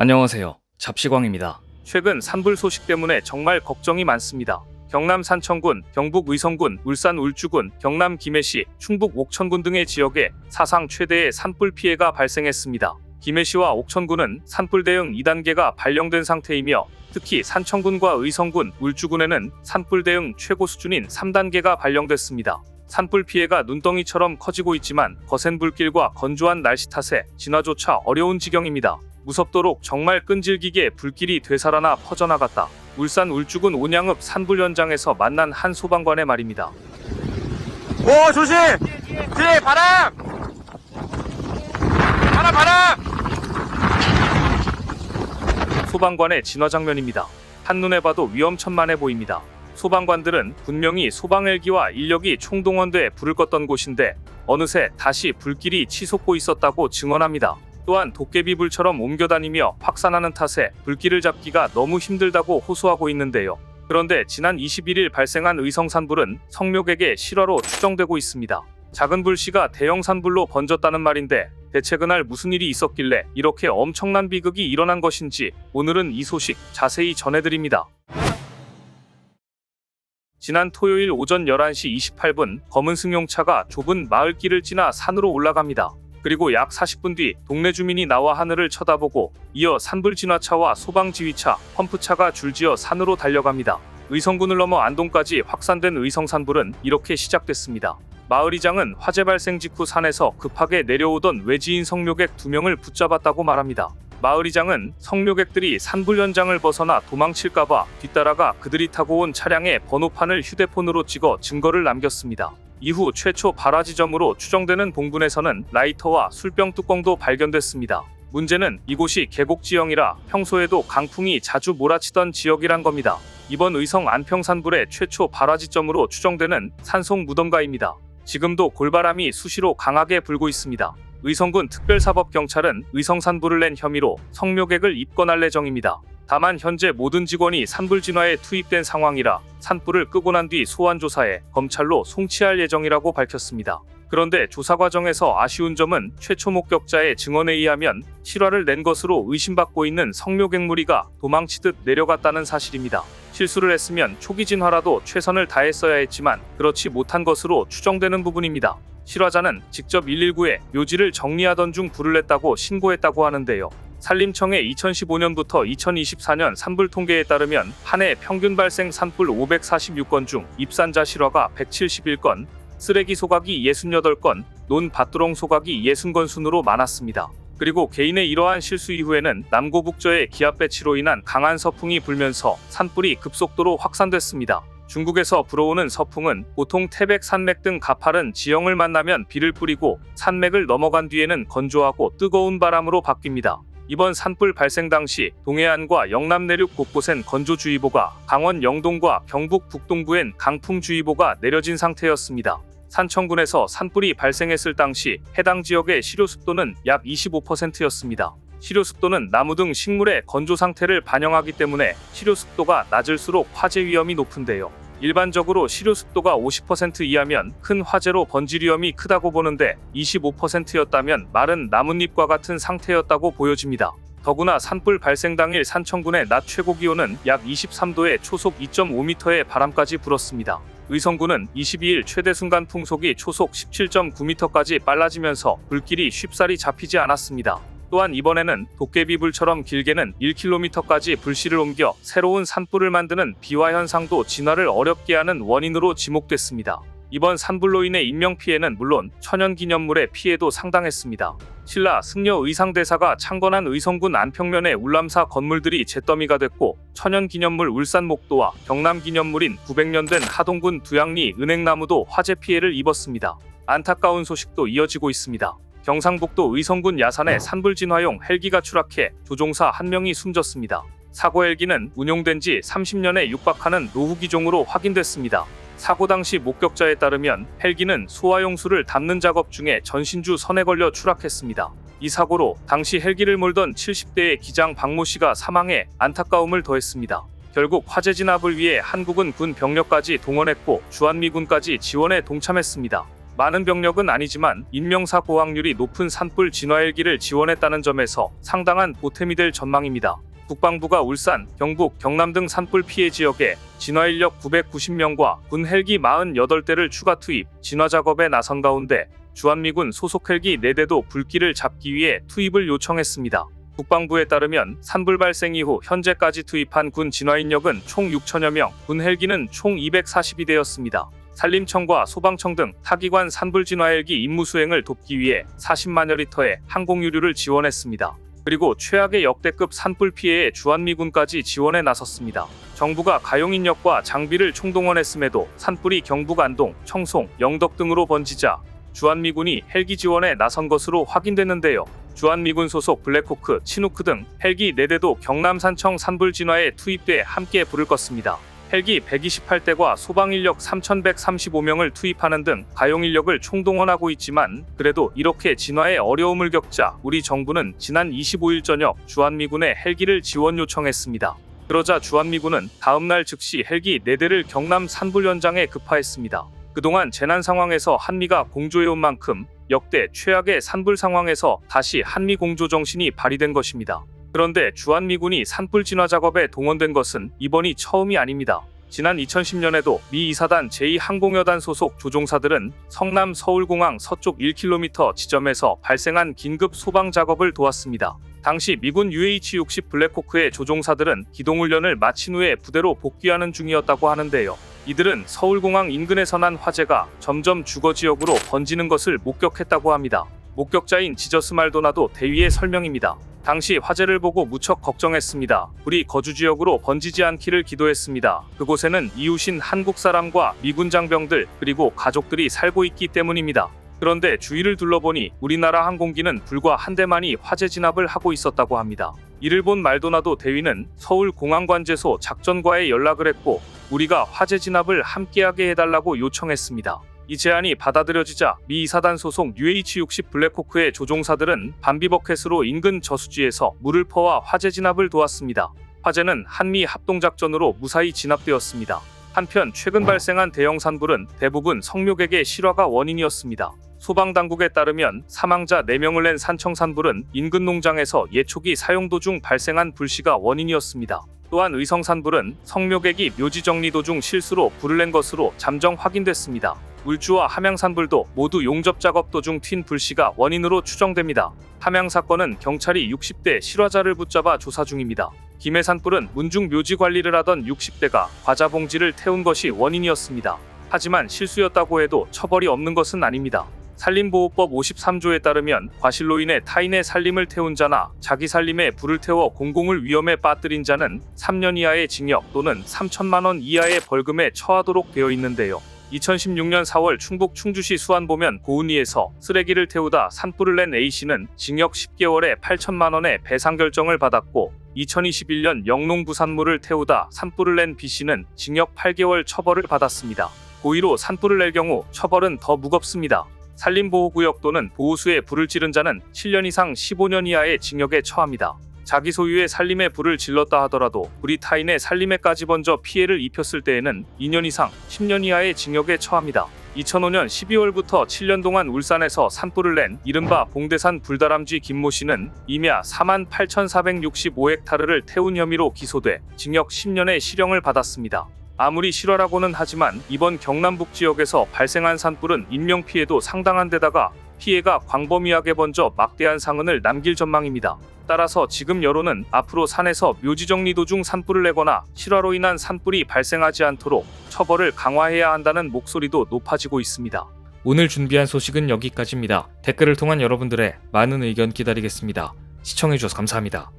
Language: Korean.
안녕하세요. 잡시광입니다. 최근 산불 소식 때문에 정말 걱정이 많습니다. 경남 산청군, 경북 의성군, 울산 울주군, 경남 김해시, 충북 옥천군 등의 지역에 사상 최대의 산불 피해가 발생했습니다. 김해시와 옥천군은 산불 대응 2단계가 발령된 상태이며 특히 산청군과 의성군, 울주군에는 산불 대응 최고 수준인 3단계가 발령됐습니다. 산불 피해가 눈덩이처럼 커지고 있지만 거센 불길과 건조한 날씨 탓에 진화조차 어려운 지경입니다. 무섭도록 정말 끈질기게 불길이 되살아나 퍼져나갔다. 울산 울주군 온양읍 산불 현장에서 만난 한 소방관의 말입니다. 오, 조심! 뒤에 바람! 바람! 소방관의 진화 장면입니다. 한눈에 봐도 위험천만해 보입니다. 소방관들은 분명히 소방헬기와 인력이 총동원돼 불을 껐던 곳인데 어느새 다시 불길이 치솟고 있었다고 증언합니다. 또한 도깨비불처럼 옮겨다니며 확산하는 탓에 불길을 잡기가 너무 힘들다고 호소하고 있는데요. 그런데 지난 21일 발생한 의성 산불은 성묘객의 실화로 추정되고 있습니다. 작은 불씨가 대형 산불로 번졌다는 말인데 대체 그날 무슨 일이 있었길래 이렇게 엄청난 비극이 일어난 것인지 오늘은 이 소식 자세히 전해드립니다. 지난 토요일 오전 11시 28분 검은 승용차가 좁은 마을길을 지나 산으로 올라갑니다. 그리고 약 40분 뒤 동네 주민이 나와 하늘을 쳐다보고 이어 산불 진화차와 소방지휘차, 펌프차가 줄지어 산으로 달려갑니다. 의성군을 넘어 안동까지 확산된 의성 산불은 이렇게 시작됐습니다. 마을이장은 화재 발생 직후 산에서 급하게 내려오던 외지인 성묘객 2명을 붙잡았다고 말합니다. 마을이장은 성묘객들이 산불 현장을 벗어나 도망칠까봐 뒤따라가 그들이 타고 온 차량의 번호판을 휴대폰으로 찍어 증거를 남겼습니다. 이후 최초 발화 지점으로 추정되는 봉분에서는 라이터와 술병 뚜껑도 발견됐습니다. 문제는 이곳이 계곡 지형이라 평소에도 강풍이 자주 몰아치던 지역이란 겁니다. 이번 의성 안평 산불의 최초 발화 지점으로 추정되는 산속 무덤가입니다. 지금도 골바람이 수시로 강하게 불고 있습니다. 의성군 특별사법경찰은 의성 산불을 낸 혐의로 성묘객을 입건할 예정입니다. 다만 현재 모든 직원이 산불 진화에 투입된 상황이라 산불을 끄고 난 뒤 소환 조사해 검찰로 송치할 예정이라고 밝혔습니다. 그런데 조사 과정에서 아쉬운 점은 최초 목격자의 증언에 의하면 실화를 낸 것으로 의심받고 있는 성묘객 무리가 도망치듯 내려갔다는 사실입니다. 실수를 했으면 초기 진화라도 최선을 다했어야 했지만 그렇지 못한 것으로 추정되는 부분입니다. 실화자는 직접 119에 묘지를 정리하던 중 불을 냈다고 신고했다고 하는데요. 산림청의 2015년부터 2024년 산불 통계에 따르면 한 해 평균 발생 산불 546건 중 입산자 실화가 171건, 쓰레기 소각이 68건, 논밭두렁 소각이 60건 순으로 많았습니다. 그리고 개인의 이러한 실수 이후에는 남고북저의 기압 배치로 인한 강한 서풍이 불면서 산불이 급속도로 확산됐습니다. 중국에서 불어오는 서풍은 보통 태백, 산맥 등 가파른 지형을 만나면 비를 뿌리고 산맥을 넘어간 뒤에는 건조하고 뜨거운 바람으로 바뀝니다. 이번 산불 발생 당시 동해안과 영남 내륙 곳곳엔 건조주의보가, 강원 영동과 경북 북동부엔 강풍주의보가 내려진 상태였습니다. 산청군에서 산불이 발생했을 당시 해당 지역의 시료습도는 약 25%였습니다. 시료습도는 나무 등 식물의 건조 상태를 반영하기 때문에 시료습도가 낮을수록 화재 위험이 높은데요. 일반적으로 시료습도가 50% 이하면 큰 화재로 번질 위험이 크다고 보는데 25%였다면 마른 나뭇잎과 같은 상태였다고 보여집니다. 더구나 산불 발생 당일 산청군의 낮 최고 기온은 약 23도에 초속 2.5m의 바람까지 불었습니다. 의성군은 22일 최대 순간 풍속이 초속 17.9m까지 빨라지면서 불길이 쉽사리 잡히지 않았습니다. 또한 이번에는 도깨비불처럼 길게는 1km까지 불씨를 옮겨 새로운 산불을 만드는 비화 현상도 진화를 어렵게 하는 원인으로 지목됐습니다. 이번 산불로 인해 인명피해는 물론 천연기념물의 피해도 상당했습니다. 신라 승려 의상대사가 창건한 의성군 안평면의 울람사 건물들이 잿더미가 됐고 천연기념물 울산 목도와 경남기념물인 900년 된 하동군 두양리 은행나무도 화재 피해를 입었습니다. 안타까운 소식도 이어지고 있습니다. 경상북도 의성군 야산에 산불 진화용 헬기가 추락해 조종사 1명이 숨졌습니다. 사고 헬기는 운용된 지 30년에 육박하는 노후기종으로 확인됐습니다. 사고 당시 목격자에 따르면 헬기는 소화용수를 담는 작업 중에 전신주 선에 걸려 추락했습니다. 이 사고로 당시 헬기를 몰던 70대의 기장 박모 씨가 사망해 안타까움을 더했습니다. 결국 화재 진압을 위해 한국은 군 병력까지 동원했고 주한미군까지 지원에 동참했습니다. 많은 병력은 아니지만 인명사 고확률이 높은 산불 진화 헬기를 지원했다는 점에서 상당한 보탬이 될 전망입니다. 국방부가 울산, 경북, 경남 등 산불 피해 지역에 진화 인력 990명과 군 헬기 48대를 추가 투입, 진화 작업에 나선 가운데 주한미군 소속 헬기 4대도 불길을 잡기 위해 투입을 요청했습니다. 국방부에 따르면 산불 발생 이후 현재까지 투입한 군 진화 인력은 총 6천여 명, 군 헬기는 총 242대였습니다. 산림청과 소방청 등 타기관 산불 진화 헬기 임무 수행을 돕기 위해 40만여 리터의 항공유류를 지원했습니다. 그리고 최악의 역대급 산불 피해에 주한미군까지 지원에 나섰습니다. 정부가 가용 인력과 장비를 총동원했음에도 산불이 경북 안동, 청송, 영덕 등으로 번지자 주한미군이 헬기 지원에 나선 것으로 확인됐는데요. 주한미군 소속 블랙호크, 치누크 등 헬기 4대도 경남 산청 산불 진화에 투입돼 함께 불을 껐습니다. 헬기 128대과 소방인력 3,135명을 투입하는 등 가용인력을 총동원하고 있지만 그래도 이렇게 진화에 어려움을 겪자 우리 정부는 지난 25일 저녁 주한미군에 헬기를 지원 요청했습니다. 그러자 주한미군은 다음날 즉시 헬기 4대를 경남 산불 현장에 급파했습니다. 그동안 재난 상황에서 한미가 공조해온 만큼 역대 최악의 산불 상황에서 다시 한미 공조 정신이 발휘된 것입니다. 그런데 주한미군이 산불 진화 작업에 동원된 것은 이번이 처음이 아닙니다. 지난 2010년에도 미 2사단 제2항공여단 소속 조종사들은 성남 서울공항 서쪽 1km 지점에서 발생한 긴급 소방 작업을 도왔습니다. 당시 미군 UH-60 블랙호크의 조종사들은 기동훈련을 마친 후에 부대로 복귀하는 중이었다고 하는데요. 이들은 서울공항 인근에서 난 화재가 점점 주거지역으로 번지는 것을 목격했다고 합니다. 목격자인 지저스 말도나도 대위의 설명입니다. 당시 화재를 보고 무척 걱정했습니다. 불이 거주지역으로 번지지 않기를 기도했습니다. 그곳에는 이웃인 한국 사람과 미군 장병들 그리고 가족들이 살고 있기 때문입니다. 그런데 주위를 둘러보니 우리나라 항공기는 불과 한 대만이 화재 진압을 하고 있었다고 합니다. 이를 본 말도나도 대위는 서울공항관제소 작전과에 연락을 했고 우리가 화재 진압을 함께하게 해달라고 요청했습니다. 이 제안이 받아들여지자 미 2사단 소속 UH-60 블랙호크의 조종사들은 밤비버켓으로 인근 저수지에서 물을 퍼와 화재 진압을 도왔습니다. 화재는 한미 합동작전으로 무사히 진압되었습니다. 한편 최근 발생한 대형 산불은 대부분 성묘객의 실화가 원인이었습니다. 소방당국에 따르면 사망자 4명을 낸 산청 산불은 인근 농장에서 예초기 사용 도중 발생한 불씨가 원인이었습니다. 또한 의성 산불은 성묘객이 묘지 정리 도중 실수로 불을 낸 것으로 잠정 확인됐습니다. 울주와 함양 산불도 모두 용접 작업 도중 튄 불씨가 원인으로 추정됩니다. 함양 사건은 경찰이 60대 실화자를 붙잡아 조사 중입니다. 김해 산불은 문중 묘지 관리를 하던 60대가 과자 봉지를 태운 것이 원인이었습니다. 하지만 실수였다고 해도 처벌이 없는 것은 아닙니다. 산림보호법 53조에 따르면 과실로 인해 타인의 산림을 태운 자나 자기 산림에 불을 태워 공공을 위험에 빠뜨린 자는 3년 이하의 징역 또는 3천만 원 이하의 벌금에 처하도록 되어 있는데요. 2016년 4월 충북 충주시 수안보면 고은리에서 쓰레기를 태우다 산불을 낸 A씨는 징역 10개월에 8천만 원의 배상 결정을 받았고 2021년 영농 부산물을 태우다 산불을 낸 B씨는 징역 8개월 처벌을 받았습니다. 고의로 산불을 낼 경우 처벌은 더 무겁습니다. 산림보호구역 또는 보호수에 불을 지른 자는 7년 이상 15년 이하의 징역에 처합니다. 자기 소유의 산림에 불을 질렀다 하더라도 불이 타인의 산림에까지 번져 피해를 입혔을 때에는 2년 이상 10년 이하의 징역에 처합니다. 2005년 12월부터 7년 동안 울산에서 산불을 낸 이른바 봉대산 불다람쥐 김모 씨는 임야 48,465헥타르를 태운 혐의로 기소돼 징역 10년의 실형을 받았습니다. 아무리 실화라고는 하지만 이번 경남북 지역에서 발생한 산불은 인명피해도 상당한 데다가 피해가 광범위하게 번져 막대한 상흔을 남길 전망입니다. 따라서 지금 여론은 앞으로 산에서 묘지 정리 도중 산불을 내거나 실화로 인한 산불이 발생하지 않도록 처벌을 강화해야 한다는 목소리도 높아지고 있습니다. 오늘 준비한 소식은 여기까지입니다. 댓글을 통한 여러분들의 많은 의견 기다리겠습니다. 시청해주셔서 감사합니다.